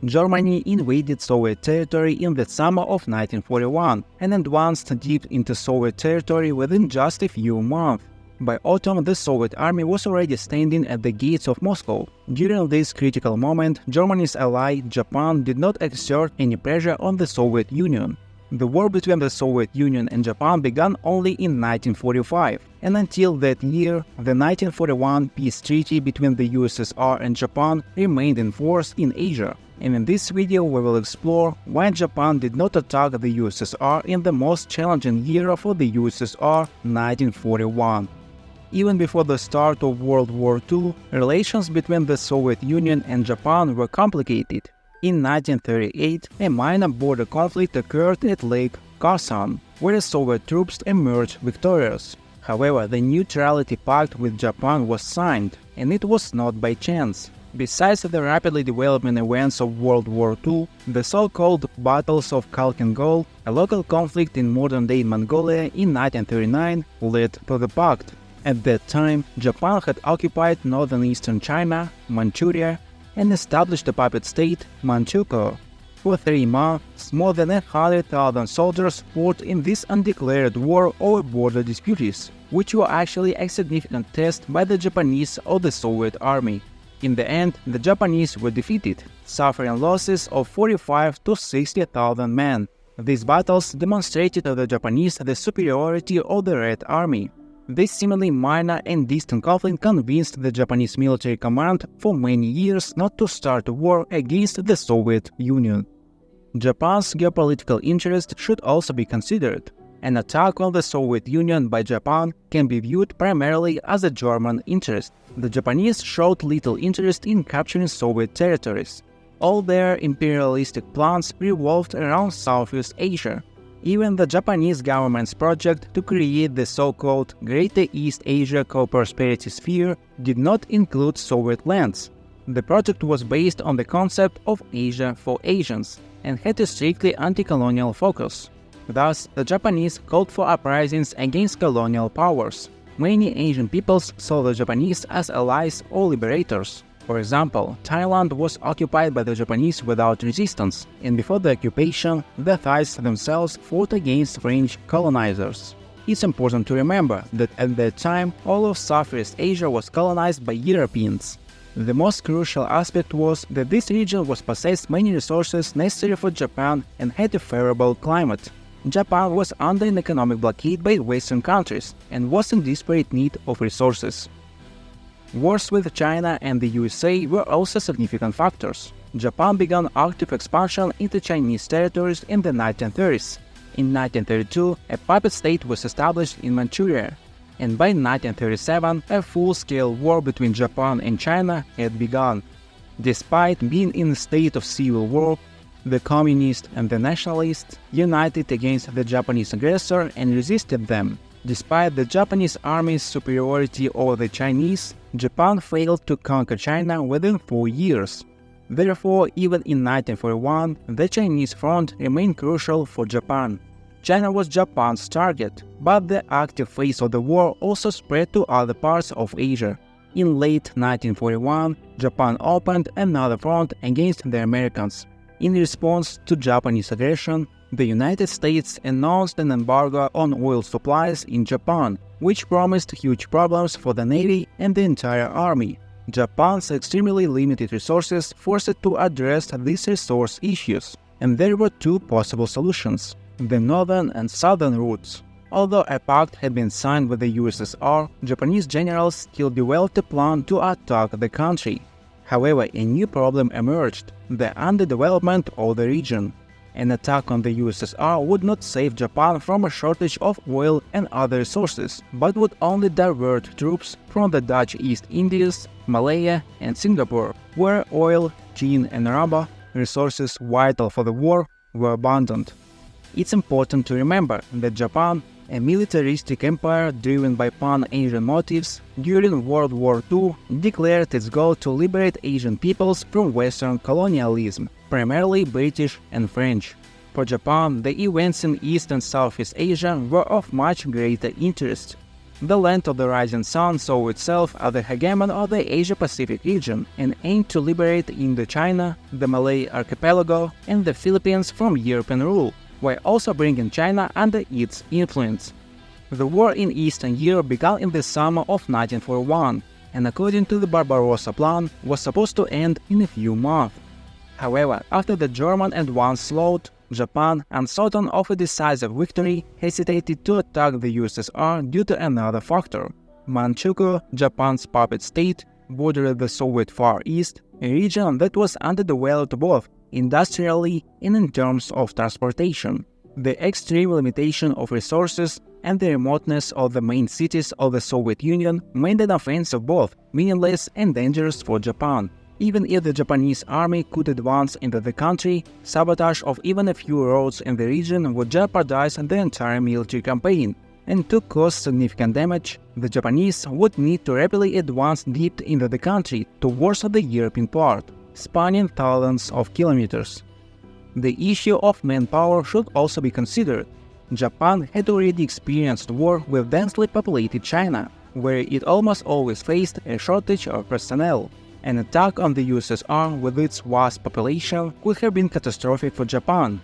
Germany invaded Soviet territory in the summer of 1941 and advanced deep into Soviet territory within just a few months. By autumn, the Soviet army was already standing at the gates of Moscow. During this critical moment, Germany's ally, Japan, did not exert any pressure on the Soviet Union. The war between the Soviet Union and Japan began only in 1945, and until that year, the 1941 peace treaty between the USSR and Japan remained in force in Asia. And in this video we will explore why Japan did not attack the USSR in the most challenging year for the USSR, 1941. Even before the start of World War II, relations between the Soviet Union and Japan were complicated. In 1938, a minor border conflict occurred at Lake Kherson, where the Soviet troops emerged victorious. However, the neutrality pact with Japan was signed, and it was not by chance. Besides the rapidly developing events of World War II, the so-called battles of Khalkhin-Gol, a local conflict in modern-day Mongolia in 1939, led to the pact. At that time, Japan had occupied northern eastern China, Manchuria, and established a puppet state, Manchukuo. For 3 months, more than 100,000 soldiers fought in this undeclared war over border disputes, which were actually a significant test by the Japanese or the Soviet army. In the end, the Japanese were defeated, suffering losses of 45 to 60,000 men. These battles demonstrated to the Japanese the superiority of the Red Army. This seemingly minor and distant conflict convinced the Japanese military command for many years not to start a war against the Soviet Union. Japan's geopolitical interest should also be considered. An attack on the Soviet Union by Japan can be viewed primarily as a German interest. The Japanese showed little interest in capturing Soviet territories. All their imperialistic plans revolved around Southeast Asia. Even the Japanese government's project to create the so-called Greater East Asia Co-Prosperity Sphere did not include Soviet lands. The project was based on the concept of Asia for Asians and had a strictly anti-colonial focus. Thus, the Japanese called for uprisings against colonial powers. Many Asian peoples saw the Japanese as allies or liberators. For example, Thailand was occupied by the Japanese without resistance, and before the occupation, the Thais themselves fought against French colonizers. It's important to remember that at that time, all of Southeast Asia was colonized by Europeans. The most crucial aspect was that this region possessed many resources necessary for Japan and had a favorable climate. Japan was under an economic blockade by Western countries and was in desperate need of resources. Wars with China and the USA were also significant factors. Japan began active expansion into Chinese territories in the 1930s. In 1932, a puppet state was established in Manchuria, and by 1937, a full-scale war between Japan and China had begun. Despite being in a state of civil war, the communists and the nationalists united against the Japanese aggressor and resisted them. Despite the Japanese army's superiority over the Chinese, Japan failed to conquer China within 4 years. Therefore, even in 1941, the Chinese front remained crucial for Japan. China was Japan's target, but the active phase of the war also spread to other parts of Asia. In late 1941, Japan opened another front against the Americans. In response to Japanese aggression, the United States announced an embargo on oil supplies in Japan, which promised huge problems for the Navy and the entire army. Japan's extremely limited resources forced it to address these resource issues, and there were 2 possible solutions: the northern and southern routes. Although a pact had been signed with the USSR, Japanese generals still developed a plan to attack the country. However, a new problem emerged: the underdevelopment of the region. An attack on the USSR would not save Japan from a shortage of oil and other resources, but would only divert troops from the Dutch East Indies, Malaya, and Singapore, where oil, gin, and rubber, resources vital for the war, were abundant. It's important to remember that Japan, a militaristic empire driven by pan-Asian motives, during World War II declared its goal to liberate Asian peoples from Western colonialism, primarily British and French. For Japan, the events in East and Southeast Asia were of much greater interest. The land of the rising sun saw itself as the hegemon of the Asia-Pacific region and aimed to liberate Indochina, the Malay archipelago, and the Philippines from European rule, while also bringing China under its influence. The war in Eastern Europe began in the summer of 1941, and according to the Barbarossa Plan, was supposed to end in a few months. However, after the German advance slowed, Japan, uncertain of a decisive victory, hesitated to attack the USSR due to another factor. Manchukuo, Japan's puppet state, bordered the Soviet Far East, a region that was underdeveloped both industrially and in terms of transportation. The extreme limitation of resources and the remoteness of the main cities of the Soviet Union made an offensive both meaningless and dangerous for Japan. Even if the Japanese army could advance into the country, sabotage of even a few roads in the region would jeopardize the entire military campaign, and to cause significant damage, the Japanese would need to rapidly advance deep into the country towards the European part, spanning thousands of kilometers. The issue of manpower should also be considered. Japan had already experienced war with densely populated China, where it almost always faced a shortage of personnel. An attack on the USSR with its vast population could have been catastrophic for Japan.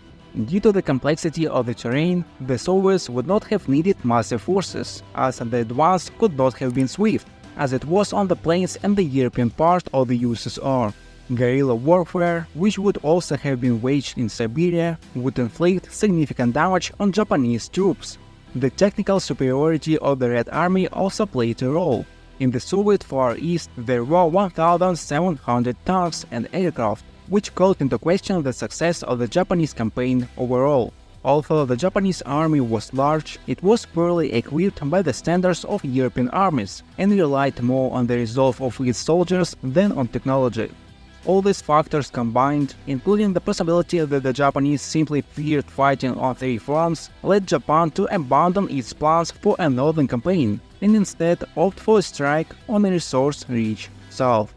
Due to the complexity of the terrain, the Soviets would not have needed massive forces, as the advance could not have been swift, as it was on the plains and the European part of the USSR. Guerrilla warfare, which would also have been waged in Siberia, would inflict significant damage on Japanese troops. The technical superiority of the Red Army also played a role. In the Soviet Far East, there were 1,700 tanks and aircraft, which called into question the success of the Japanese campaign overall. Although the Japanese army was large, it was poorly equipped by the standards of European armies and relied more on the resolve of its soldiers than on technology. All these factors combined, including the possibility that the Japanese simply feared fighting on three fronts, led Japan to abandon its plans for a northern campaign and instead opt for a strike on a resource-rich south.